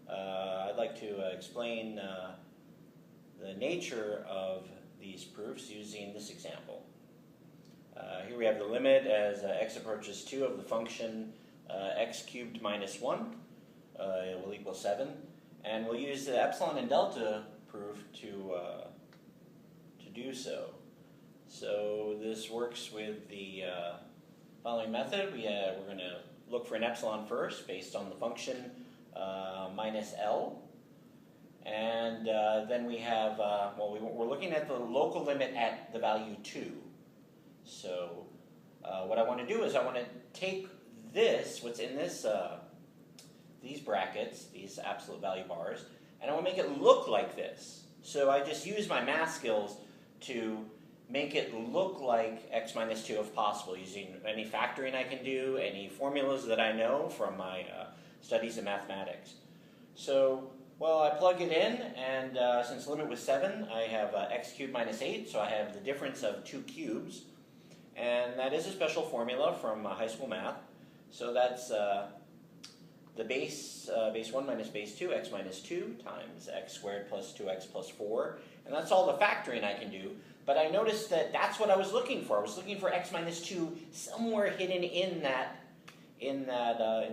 I'd like to explain the nature of these proofs using this example. Here we have the limit as x approaches 2 of the function x cubed minus 1 will equal 7. And we'll use the epsilon and delta proof to do so. So this works with the following method. We're going to look for an epsilon first based on the function minus L. And then we have, we're looking at the local limit at the value 2. So what I want to do is I want to take this, what's in this, these brackets, these absolute value bars, and I want to make it look like this. So I just use my math skills to make it look like x minus 2 if possible, using any factoring I can do, any formulas that I know from my studies in mathematics. So, well, I plug it in, and since the limit was 7, I have x cubed minus 8, so I have the difference of 2 cubes. And that is a special formula from high school math. So that's the base 1 minus base 2, x minus 2, times x squared plus 2x plus 4. And that's all the factoring I can do. But I noticed that that's what I was looking for. I was looking for x minus 2 somewhere hidden in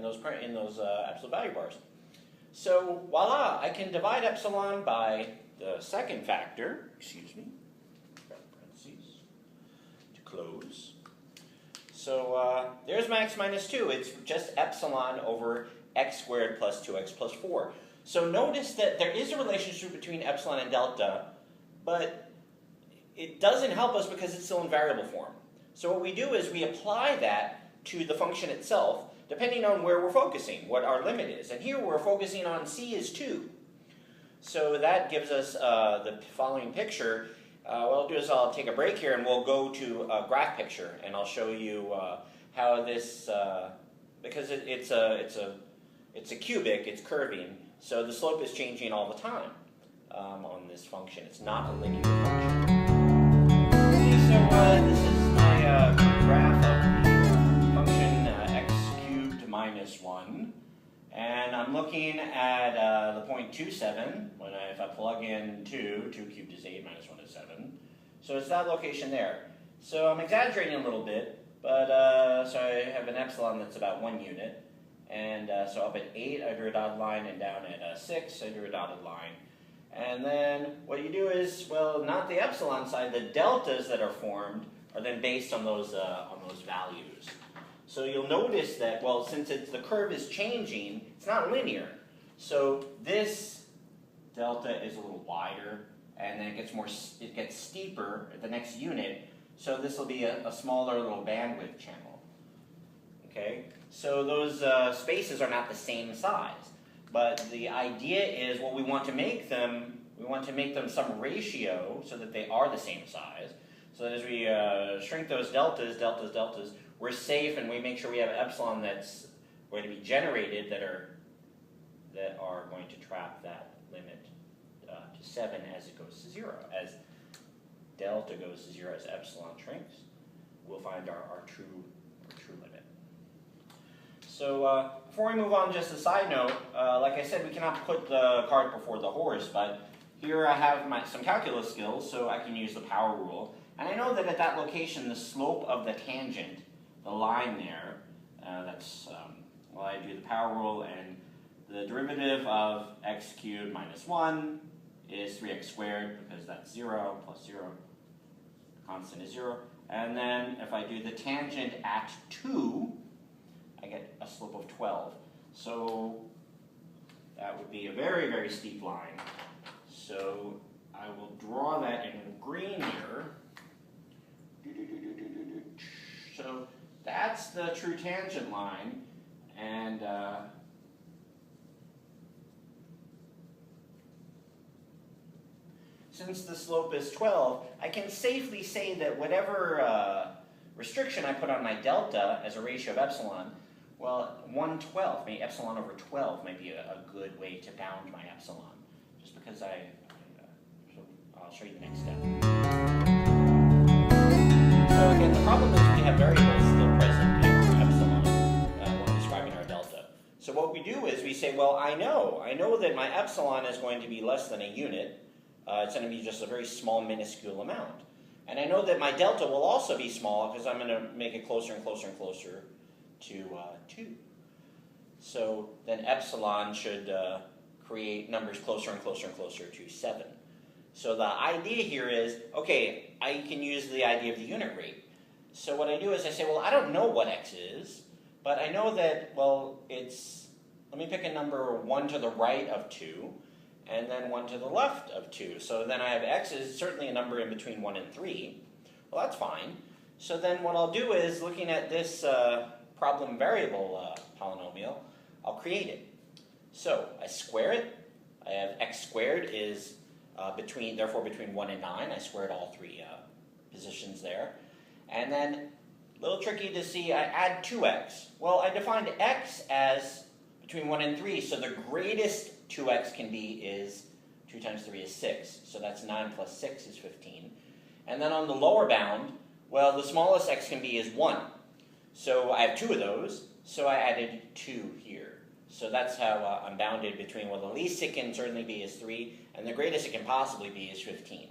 those absolute value bars. So voila, I can divide epsilon by the second factor. Excuse me. Parentheses to close. So there's my x minus 2. It's just epsilon over x squared plus 2x plus 4. So notice that there is a relationship between epsilon and delta, but it doesn't help us because it's still in variable form. So what we do is we apply that to the function itself, depending on where we're focusing, what our limit is. And here we're focusing on c is 2. So that gives us the following picture. What I'll do is I'll take a break here and we'll go to a graph picture, and I'll show you how this, because it's a cubic, it's curving, so the slope is changing all the time on this function. It's not a linear function. Okay, so this is my graph of the function x cubed minus 1. And I'm looking at the point 27, if I plug in 2 cubed is 8, minus 1 is 7. So it's that location there. So I'm exaggerating a little bit, but so I have an epsilon that's about 1 unit. And so up at 8, I drew a dotted line, and down at 6, I drew a dotted line. And then what you do is, well, not the epsilon side, the deltas that are formed are then based on those values. So you'll notice that, well, since the curve is changing, it's not linear. So this delta is a little wider, and then it gets steeper at the next unit. So this will be a smaller little bandwidth channel. Okay, so those spaces are not the same size. But the idea is, well, we want to make them some ratio so that they are the same size. So that as we shrink those deltas, we're safe, and we make sure we have epsilon that's going to be generated that are going to trap that limit to 7 as it goes to 0. As delta goes to 0, as epsilon shrinks, we'll find our true limit. So before we move on, just a side note, like I said, we cannot put the cart before the horse, but here I have some calculus skills, so I can use the power rule. And I know that at that location, the slope of the tangent, the line there, well, I do the power rule, and the derivative of x cubed minus 1 is 3x squared, because that's 0 plus 0, constant is 0. And then if I do the tangent at 2, I get a slope of 12. So that would be a very, very steep line. So I will draw that in green here. So that's the true tangent line. And since the slope is 12, I can safely say that whatever restriction I put on my delta as a ratio of epsilon, well, 1/12, maybe epsilon over 12 might be a good way to bound my epsilon, just because so I'll show you the next step. So again, the problem is we have variables still present in our epsilon when describing our delta. So So what we do is we say, well, I know that my epsilon is going to be less than a unit. It's going to be just a very small, minuscule amount. And I know that my delta will also be small because I'm going to make it closer and closer and closer to 2. So then epsilon should create numbers closer and closer and closer to 7. So the idea here is, okay, I can use the idea of the unit rate. So what I do is I say, well, I don't know what x is, but I know that, well, it's, let me pick a number 1 to the right of 2, and then 1 to the left of 2. So then I have x is certainly a number in between 1 and 3. Well, that's fine. So then what I'll do is, looking at this problem variable polynomial, I'll create it. So I square it. I have x squared is therefore between 1 and 9. I squared all 3 positions there. And then, a little tricky to see, I add 2x. Well, I defined x as between 1 and 3, so the greatest 2x can be is 2 times 3 is 6. So that's 9 plus 6 is 15. And then on the lower bound, well, the smallest x can be is 1. So I have 2 of those, so I added 2 here. So that's how I'm bounded between, well, the least it can certainly be is 3, and the greatest it can possibly be is 15.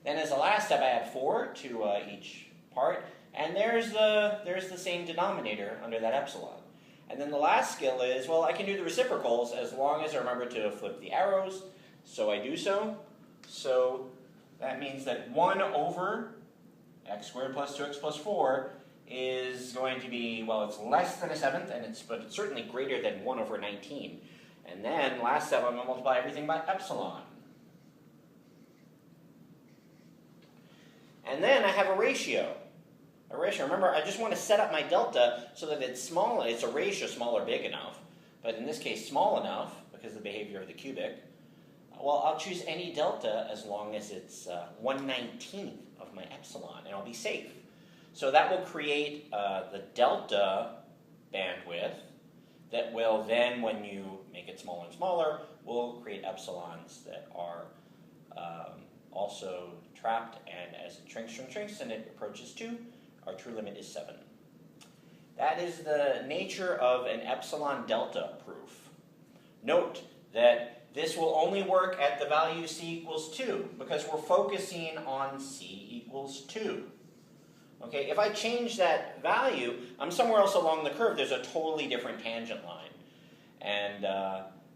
Then as the last step, I add 4 to each part, and there's the same denominator under that epsilon. And then the last skill is, well, I can do the reciprocals as long as I remember to flip the arrows, so I do so. So that means that 1 over x squared plus 2x plus 4 is going to be, well, it's less than a 7th, but it's certainly greater than 1 over 19. And then, last step, I'm going to multiply everything by epsilon. And then I have a ratio. Remember, I just want to set up my delta so that it's small. It's a ratio, small or big enough. But in this case, small enough, because of the behavior of the cubic. Well, I'll choose any delta as long as it's 1/19 of my epsilon, and I'll be safe. So that will create the delta bandwidth that will then, when you make it smaller and smaller, will create epsilons that are also trapped, and as it shrinks and it approaches 2, our true limit is 7. That is the nature of an epsilon delta proof. Note that this will only work at the value c equals 2, because we're focusing on c equals 2. Okay, if I change that value, I'm somewhere else along the curve. There's a totally different tangent line. And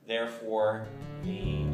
therefore, the